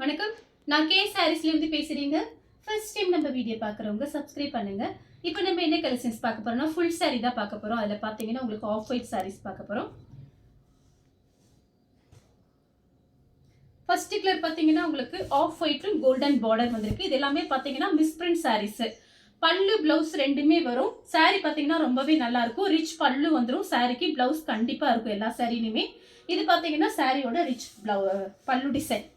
வணக்கம். நான் கே சாரீஸ்லேருந்து பேசுகிறேங்க. ஃபர்ஸ்ட் டைம் நம்ம வீடியோ பார்க்குறவங்க சப்ஸ்கிரைப் பண்ணுங்க. இப்போ நம்ம என்ன கலெக்ஷன்ஸ் பார்க்க போறோம்னா ஃபுல் சாரீ தான் பார்க்க போறோம். அதில் பார்த்தீங்கன்னா உங்களுக்கு ஆஃப் ஒயிட் சாரீஸ் பார்க்க போறோம். ஃபர்ஸ்ட் கலர் பார்த்தீங்கன்னா உங்களுக்கு ஆஃப் ஒயிட்டும் கோல்டன் பார்டர் வந்திருக்கு. இது எல்லாமே பார்த்தீங்கன்னா மிஸ்பிரிண்ட் சாரீஸ். பல்லு பிளவுஸ் ரெண்டுமே வரும். சாரீ பார்த்தீங்கன்னா ரொம்பவே நல்லா இருக்கும். ரிச் பல்லு வந்துடும். சாரீக்கு பிளவுஸ் கண்டிப்பாக இருக்கும் எல்லா சாரீலுமே. இது பார்த்தீங்கன்னா சாரியோட ரிச் பல்லு டிசைன்.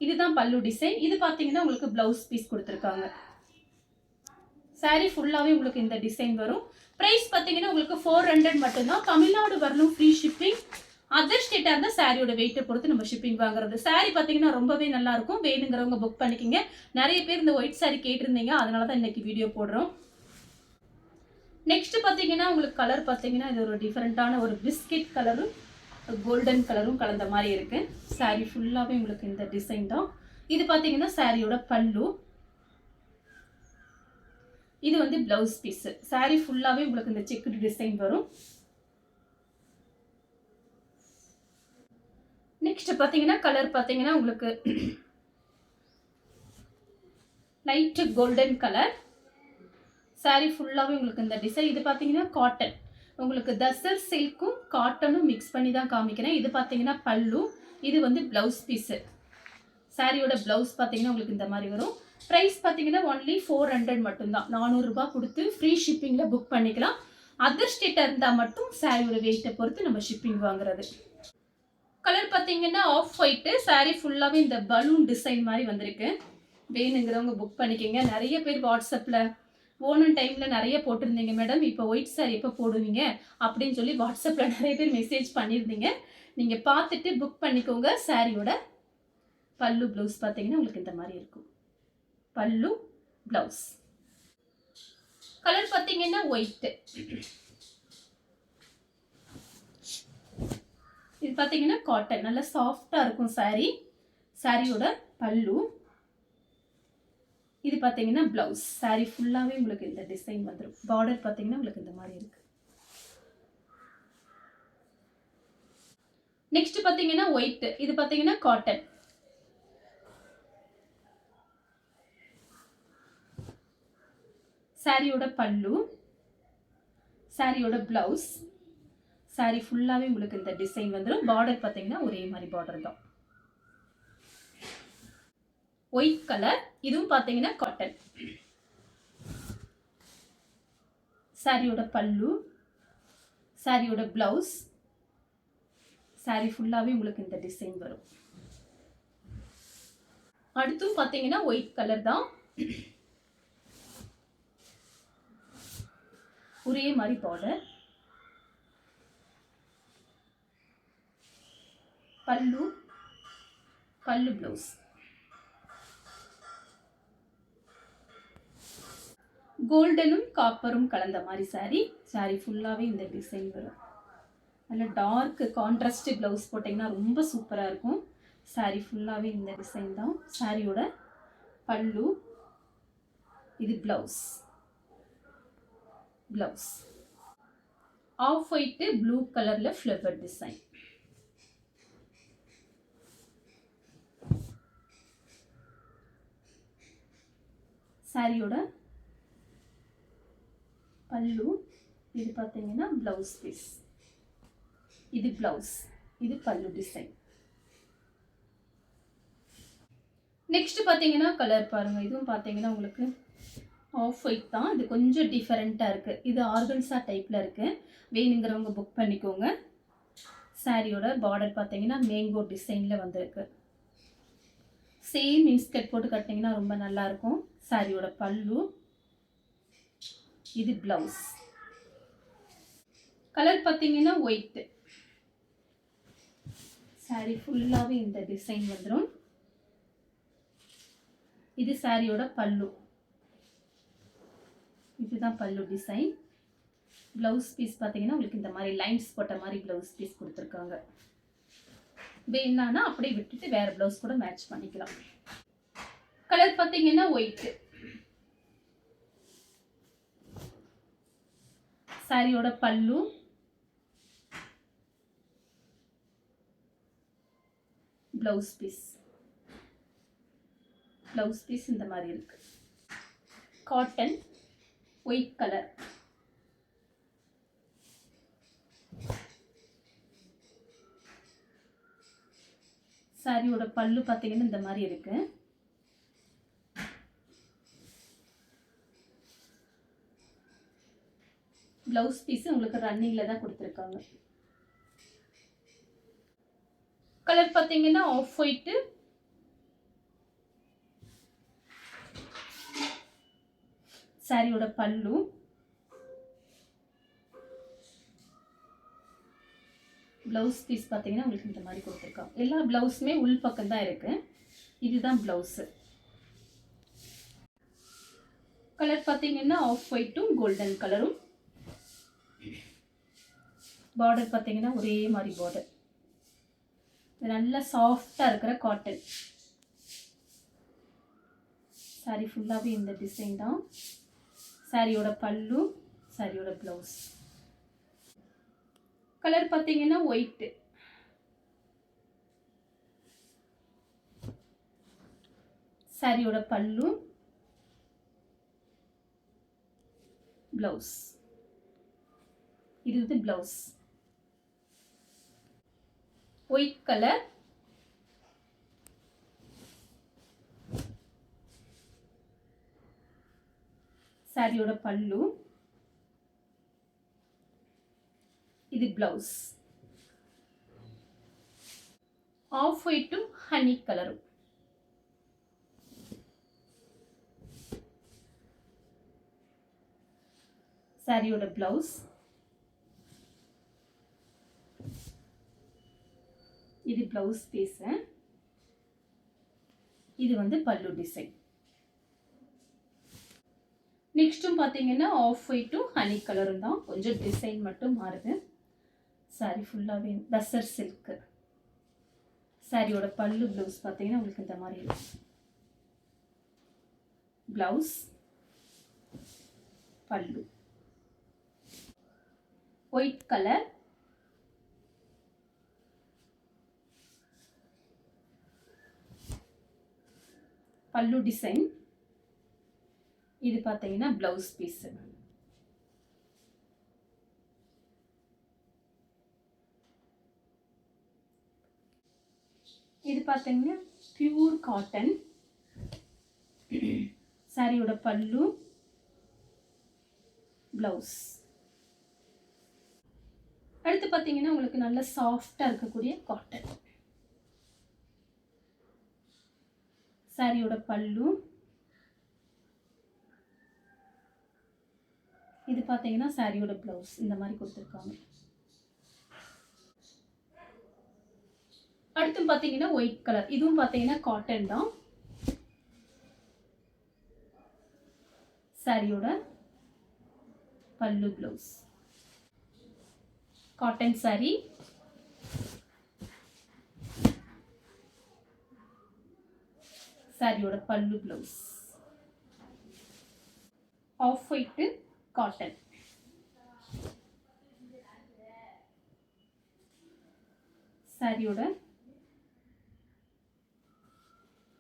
இதுதான் பல்லு டிசைன். இது பார்த்தீங்கன்னா உங்களுக்கு பிளவுஸ் பீஸ் கொடுத்துருக்காங்க. சாரீ ஃபுல்லாகவே உங்களுக்கு இந்த டிசைன் வரும். ப்ரைஸ் பார்த்தீங்கன்னா உங்களுக்கு 400 மட்டும்தான். தமிழ்நாடு வரணும் ஃப்ரீ ஷிப்பிங். அதர் ஸ்டேட்டாக இருந்தால் சாரியோட வெயிட்டை பொறுத்து நம்ம ஷிப்பிங் வாங்குறது. சாரீ பார்த்தீங்கன்னா ரொம்பவே நல்லா இருக்கும். வேணுங்கிறவங்க புக் பண்ணிக்கிங்க. நிறைய பேர் இந்த ஒயிட் சாரீ கேட்டிருந்தீங்க, அதனால தான் இன்னைக்கு வீடியோ போடுறோம். நெக்ஸ்ட் பார்த்தீங்கன்னா உங்களுக்கு கலர் பார்த்தீங்கன்னா இது ஒரு டிஃப்ரெண்ட்டான ஒரு பிஸ்கெட் கலரும் கோல்டன் கலரும் கலந்த மாதிரி இருக்கு. சாரீ ஃபுல்லாகவே உங்களுக்கு இந்த டிசைன் தான். இது பார்த்தீங்கன்னா சாரியோட பல்லு. இது வந்து பிளவுஸ் பீஸ். சாரீ ஃபுல்லாகவே உங்களுக்கு இந்த செக்குடு டிசைன் வரும். நெக்ஸ்ட் பார்த்தீங்கன்னா கலர் பார்த்தீங்கன்னா உங்களுக்கு லைட் கோல்டன் கலர். சாரீ ஃபுல்லாகவே உங்களுக்கு இந்த டிசைன். இது பார்த்தீங்கன்னா காட்டன். உங்களுக்கு தசர் சில்க்கும் காட்டனும் மிக்ஸ் பண்ணி தான் காமிக்கிறேன். இது பார்த்தீங்கன்னா பல்லு. இது வந்து பிளவுஸ் பீஸு. சாரியோட பிளவுஸ் பார்த்தீங்கன்னா உங்களுக்கு இந்த மாதிரி வரும். ப்ரைஸ் பார்த்தீங்கன்னா ஒன்லி 400 மட்டும்தான். 400 ரூபாய் கொடுத்து ஃப்ரீ ஷிப்பிங்கில் புக் பண்ணிக்கலாம். அதர் ஸ்டேட்டாக இருந்தால் மட்டும் சாரியோட வெயிட்டை பொறுத்து நம்ம ஷிப்பிங் வாங்குறது. கலர் பார்த்தீங்கன்னா ஆஃப் ஒயிட்டு. சாரீ ஃபுல்லாகவே இந்த பலூன் டிசைன் மாதிரி வந்திருக்கு. வேணுங்கிறவங்க புக் பண்ணிக்கோங்க. நிறைய பேர் வாட்ஸ்அப்பில் ஓணம் டைமில் நிறைய போட்டிருந்தீங்க மேடம், இப்போ ஒயிட் சாரீ எப்போ போடுவீங்க அப்படின்னு சொல்லி வாட்ஸ்அப்பில் நிறைய பேர் மெசேஜ் பண்ணியிருந்தீங்க. நீங்கள் பார்த்துட்டு புக் பண்ணிக்கோங்க. சாரியோட பல்லு ப்ளவுஸ் பார்த்தீங்கன்னா உங்களுக்கு இந்த மாதிரி இருக்கும். பல்லு ப்ளவுஸ். கலர் பார்த்தீங்கன்னா ஒயிட்டு. இது பார்த்தீங்கன்னா காட்டன். நல்லா சாஃப்டாக இருக்கும் சாரீ. சாரியோட பல்லு. இது பார்த்தீங்கன்னா பிளவுஸ். சாரீ ஃபுல்லாகவே உங்களுக்கு இந்த டிசைன் வந்துடும். பார்டர் பார்த்தீங்கன்னா உங்களுக்கு இந்த மாதிரி இருக்கு. நெக்ஸ்ட் பார்த்தீங்கன்னா ஒயிட். இது பார்த்தீங்கன்னா காட்டன். சாரியோட பல்லு. சாரியோட பிளவுஸ். சாரீ ஃபுல்லாகவே உங்களுக்கு இந்த டிசைன் வந்துடும். பார்டர் பார்த்தீங்கன்னா ஒரே மாதிரி பார்டர் தான். White colour. இதுவும் பார்த்தீங்கன்னா காட்டன். சாரியோட பல்லு. சாரியோட பிளவுஸ். சாரீ ஃபுல்லாகவே உங்களுக்கு இந்த டிசைன் வரும். அடுத்தும் பார்த்தீங்கன்னா ஒயிட் கலர் தான். ஒரே மாதிரி பார்டர். பல்லு. பல்லு பிளவுஸ். கோல்டனும் காப்பரும் கலந்த மாதிரி சாரீ. சாரீ ஃபுல்லாகவே இந்த டிசைன் வரும். நல்ல டார்க் கான்ட்ராஸ்ட் ப்ளவுஸ் போட்டிங்கன்னா ரொம்ப சூப்பராக இருக்கும். சாரீ ஃபுல்லாகவே இந்த டிசைன் தான். சாரியோட பல்லு. இது blouse. Blouse of white blue கலரில் ஃப்ளவர் டிசைன். சாரியோட பல்லு. இது பார்த்தீங்கன்னா பிளவுஸ் பீஸ். இது பிளவுஸ். இது பல்லு டிசைன். நெக்ஸ்ட் பார்த்தீங்கன்னா கலர் பாருங்க. இதுவும் பார்த்தீங்கன்னா உங்களுக்கு ஆஃப் ஒயிட் தான். இது கொஞ்சம் டிஃபரெண்ட்டாக இருக்குது. இது ஆர்கன்ஸா டைப்பில் இருக்குது. வேணுங்கிறவங்க புக் பண்ணிக்கோங்க. சாரியோட பார்டர் பார்த்தீங்கன்னா மேங்கோ டிசைனில் வந்திருக்கு. சேம் இன்ஸ்கர்ட் போட்டு கட்டிங்கன்னா ரொம்ப நல்லாயிருக்கும். சாரியோட பல்லு. இது பிளவுஸ். கலர் பார்த்தீங்கன்னா ஒயிட். சாரீ ஃபுல்லாகவே இந்த டிசைன் வந்துடும். இது சாரியோட பல்லு. இதுதான் பல்லு டிசைன். பிளவுஸ் பீஸ் பார்த்தீங்கன்னா உங்களுக்கு இந்த மாதிரி லைன்ஸ் போட்ட மாதிரி பிளவுஸ் பீஸ் கொடுத்துருக்காங்க. வேணான்னா அப்படியே விட்டுட்டு வேற பிளவுஸ் கூட மேட்ச் பண்ணிக்கலாம். கலர் பார்த்தீங்கன்னா ஒயிட். சாரியோட பல்லு. blouse piece. ப்ளவுஸ் பீஸ் இந்த மாதிரி இருக்கு. Cotton white colour. சாரியோட பல்லு பார்த்தீங்கன்னா இந்த மாதிரி இருக்கு. ப்ளவுஸ் பீஸ் உங்களுக்கு ரன்னிங்ல தான் கொடுத்துருக்காங்க. கலர் பார்த்தீங்கன்னா ஆஃப் ஒயிட். சாரியோட பல்லு. ப்ளவுஸ் பீஸ் பார்த்தீங்கன்னா உங்களுக்கு இந்த மாதிரி கொடுத்துருக்காங்க. எல்லா ப்ளவுஸுமே உள் பக்கம் தான் இருக்கு. இதுதான் ப்ளவுஸு. கலர் பார்த்தீங்கன்னா ஆஃப் ஒயிட்டும் கோல்டன் கலரும். பார்டர் பார்த்தீங்கன்னா ஒரே மாதிரி பார்டர். நல்லா சாஃப்டாக இருக்கிற காட்டன். சாரி ஃபுல்லாகவே இந்த டிசைன் தான். சாரியோட பல்லு, சாரியோட ப்ளவுஸ். கலர் பார்த்தீங்கன்னா ஒயிட்டு. சாரியோட பல்லு, ப்ளவுஸ். இது ப்ளவுஸ். White colour. சாரியோட பல்லு, இது ப்ளவுஸ். ஆஃப் ஒயிட்டும் ஹனி கலரும். சாரியோட ப்ளவுஸ். இது ப்ளவுஸ் பீஸ். இது வந்து பல்லு டிசைன். நெக்ஸ்ட்டும் பார்த்தீங்கன்னா ஆஃப் ஒயிட்டும் ஹனி கலரும் தான். கொஞ்சம் டிசைன் மட்டும் மாறுது. சாரி ஃபுல்லாகவே டசர் சில்க்கு. சாரியோட பல்லு ப்ளவுஸ் பார்த்தீங்கன்னா உங்களுக்கு இந்த மாதிரி இருக்கும். ப்ளவுஸ், பல்லு ஒயிட் கலர். பல்லு டிசைன். இது பார்த்தீங்கன்னா ப்ளவுஸ் பீஸ். இது பார்த்தீங்கன்னா பியூர் காட்டன். சாரியோட பல்லு, ப்ளவுஸ். அடுத்து பார்த்தீங்கன்னா உங்களுக்கு நல்ல சாஃப்டாக இருக்கக்கூடிய காட்டன். சாரியோட பல்லு. இது பார்த்தீங்கன்னா சாரியோட ப்ளவுஸ் இந்த மாதிரி கொடுத்துருக்காங்க. அடுத்து பார்த்தீங்கன்னா ஒயிட் கலர். இதுவும் பார்த்தீங்கன்னா காட்டன் தான். சாரியோட பல்லு, ப்ளவுஸ். Cotton sorry. சாரியோட பல்லு, ப்ளவுஸ். Of white cotton. சாரியோட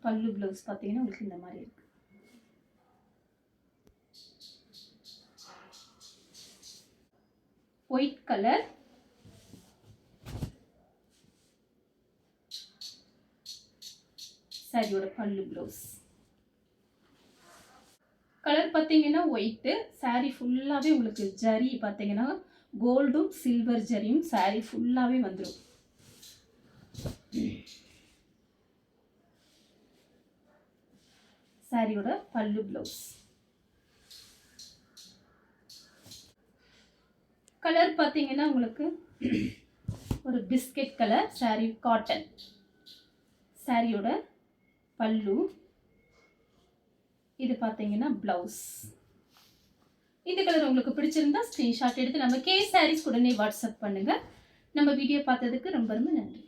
பல்லு, ப்ளவுஸ் பார்த்தீங்கன்னா உங்களுக்கு இந்த மாதிரி இருக்கு. White colour. சாரியோட பல்லு, ப்ளவுஸ். கலர் பார்த்தீங்கன்னா ஒயிட்டு. சாரி ஃபுல்லாகவே உங்களுக்கு ஜரி பார்த்தீங்கன்னா கோல்டும் சில்வர் ஜரியும் சாரி ஃபுல்லாகவே வந்துடும். சாரியோட பல்லு, ப்ளவுஸ். கலர் பார்த்தீங்கன்னா உங்களுக்கு ஒரு பிஸ்கட் கலர். Sorry cotton. சாரியோட பல்லு. இது பார்த்தீங்கன்னா ப்ளவுஸ். இந்த கலர் உங்களுக்கு பிடிச்சிருந்தா ஸ்க்ரீன்ஷாட் எடுத்து நம்ம கே சாரீஸ் உடனே வாட்ஸ்அப் பண்ணுங்க. நம்ம வீடியோ பார்த்ததுக்கு ரொம்ப ரொம்ப நன்றி.